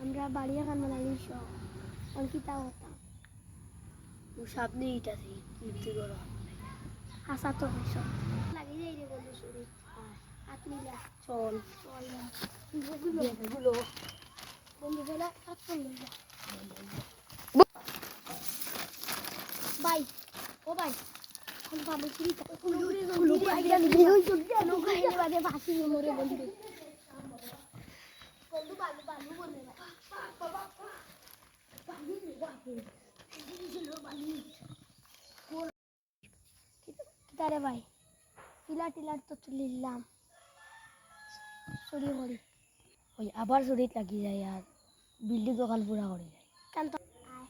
আমরা বাড়ি এখন বানাইনি সব অঙ্কিতা হতাম সামনে ইটা ইট করা হাসা তো সব লাগি যাই রে বন্ধু শরীর হাত মিলা চল চল যেগুলো বন্ধু বেলা হাত পড়লো বাই ও বাই এখন পাবো চিনি লোক আইডিয়া নিবি ওই তো লোক আইডিয়া বাদে বাসি মরে বন্ধু বন্ধু বালু বালু বলে না কিতারে ভাই টিলার টিলার তো তুলিলাম সরি করি ওই আবার শরীর লাগি যায় আর বিল্ডিং দোকান পুরা করে যায় কেন তো আয়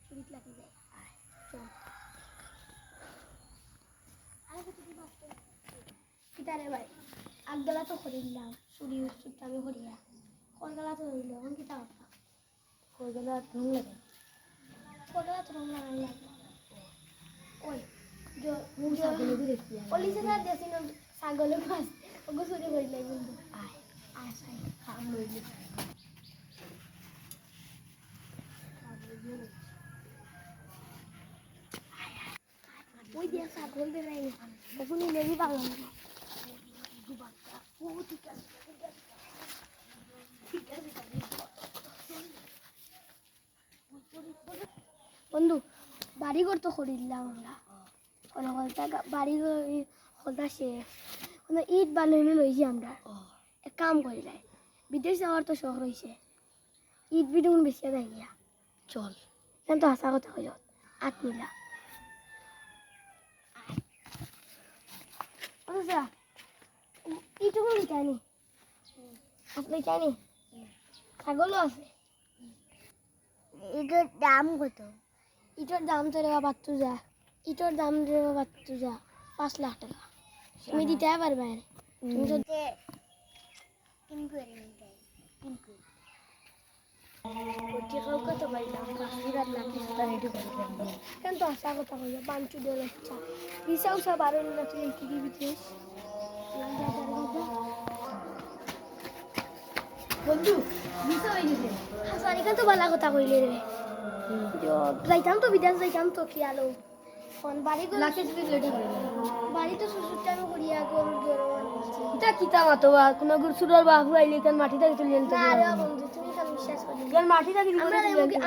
শরীর লাগি যায় আয় চল কিতারে ভাই আগবেলা তো করিলাম চুরি উচ্চুরটা আমি করিয়া কলবেলা তো রইল এখন কিতা করতাম কলকাতা ঢং লাগে কলবেলা তো রং লাগাই লাগলো ওই ছাগলকে দেখি অলিছে তার দেশি না ছাগলের মাছ ওগো চুরি করিলাই বন্ধু আয় আয় আয় খাম লইলে ওই দিয়ে ছাগল বেড়াই তখনই লেবি পাগল ও ঠিক আছে বন্ধু বাড়ি ঘর তো করিলাম আমরা বাড়ি হলতা শেষ ইট বালু লইছি আমরা এক কাম করিলাই বিদেশ যাওয়ার তো শখ রয়েছে ইট বিটুন বেশি যাই গিয়া চল কেন তো হাসা কথা কই আট মিলা আচ্ছা ইটুকু লিখায়নি আপনি চাইনি ছাগলও আছে ইটোর দাম কত ইটোর দাম তো রেবা পাত্তু যা ইটোর দাম রেবা পাত্তু যা 5 লাখ টাকা তুমি দিতে পারবে তুমি তো কেন তো আশা কথা কইয়া পাঁচু দেড় বাচ্চা ভিসা উসা বারো না তুই কি দিবি বন্ধু মিশা হয়ে গেছে হাসানি কেন তো ভালো কথা কইলে রে যাইতাম তো বিদেশ যাইতাম তো কি আলো কোন বাড়ি গো লাখে যদি লেটে করে বাড়ি তো সুসুটানো করিয়া গরুর গরমান এটা কিতা মাতো বা কোন গুরসুরর বাবু আইলে কান মাটি থেকে তুলে আনতে না রে বন্ধু তুমি কেন বিশ্বাস করি কান মাটি থেকে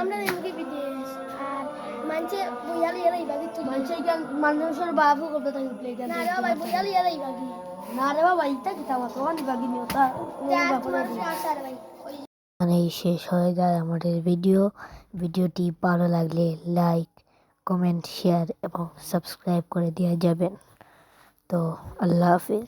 আমরা নেমুকে বিদেশ আর মানছে বইয়ালি এরা ইবাগি তুই মানুষের কান মানুষের বাবু কত থাকে প্লে কান না রে ভাই বইয়ালি এরা ইবাগি না রে বাবা ইটা কিতা মাতো আনি বাগি নিওতা তোমার আশা রে ভাই এখানেই শেষ হয়ে যায় আমাদের ভিডিওটি ভালো লাগলে লাইক কমেন্ট শেয়ার এবং সাবস্ক্রাইব করে দেওয়া যাবেন তো আল্লাহ হাফিজ।